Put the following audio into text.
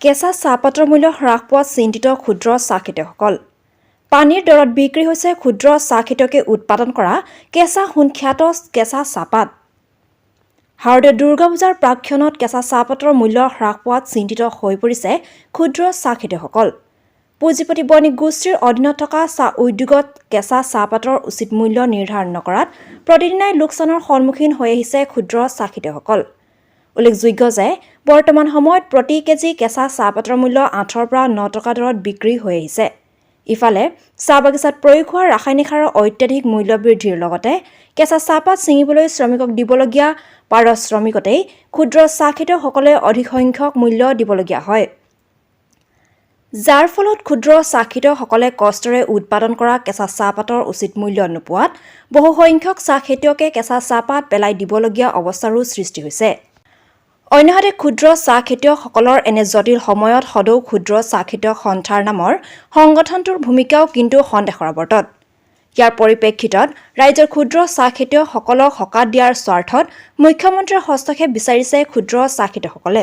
কেঁচা চাহপাতৰ মূল্য হ্ৰাস পোৱাত চিন্তিত ক্ষুদ্ৰ চাহ খেতিয়কসকল। পানীৰ দৰত বিক্ৰী হৈছে ক্ষুদ্ৰ চাহ খেতিয়কে উৎপাদন কৰা কেঁচা সুখ্যাত কেঁচা চাহপাত। শাৰদীয় দুৰ্গা পূজাৰ প্ৰাক্ষণত কেঁচা চাহপাতৰ মূল্য হ্ৰাস পোৱাত চিন্তিত হৈ পৰিছে ক্ষুদ্ৰ চাহ খেতিয়কসকল। পুঁজিপতি বণিক গোষ্ঠীৰ অধীনত থকা চাহ উদ্যোগত কেঁচা চাহপাতৰ উচিত মূল্য নিৰ্ধাৰণ নকৰাত প্ৰতিদিনাই লোকচানৰ সন্মুখীন হৈ আহিছে ক্ষুদ্ৰ চাহ খেতিয়কসকল। উল্লেখযোগ্য যে বৰ্তমান সময়ত প্ৰতি কেজি কেঁচা চাহপাতৰ মূল্য 8ৰ পৰা 9 টকা দৰত বিক্ৰী হৈ আহিছে। ইফালে চাহ বাগিচাত প্ৰয়োগ হোৱা ৰাসায়নিক সাৰৰ অত্যাধিক মূল্য বৃদ্ধিৰ লগতে কেঁচা চাহপাত ছিঙিবলৈ শ্ৰমিকক দিবলগীয়া পাৰিশ্ৰমিকতেই ক্ষুদ্ৰ চাহ খেতিয়কসকলে অধিক সংখ্যক মূল্য দিবলগীয়া হয়। যাৰ ফলত ক্ষুদ্ৰ চাহ খেতিয়কসকলে কষ্টৰে উৎপাদন কৰা কেঁচা চাহপাতৰ উচিত মূল্য নোপোৱাত বহু সংখ্যক চাহ খেতিয়কে কেঁচা চাহপাত পেলাই দিবলগীয়া অৱস্থাৰো সৃষ্টি হৈছে। অন্যহাতে ক্ষুদ্ৰ চাহ খেতিয়কসকলৰ এনে জটিল সময়ত সদৌ ক্ষুদ্ৰ চাহ খেতিয়ক সন্থাৰ নামৰ সংগঠনটোৰ ভূমিকাও কিন্তু সন্দেহৰ। ইয়াৰ পৰিপ্ৰেক্ষিতত ৰাজ্যৰ ক্ষুদ্ৰ চাহ খেতিয়কসকলক সকাহ দিয়াৰ স্বাৰ্থত মুখ্যমন্ত্ৰীৰ হস্তক্ষেপ বিচাৰিছে ক্ষুদ্ৰ চাহ খেতিয়কসকলে।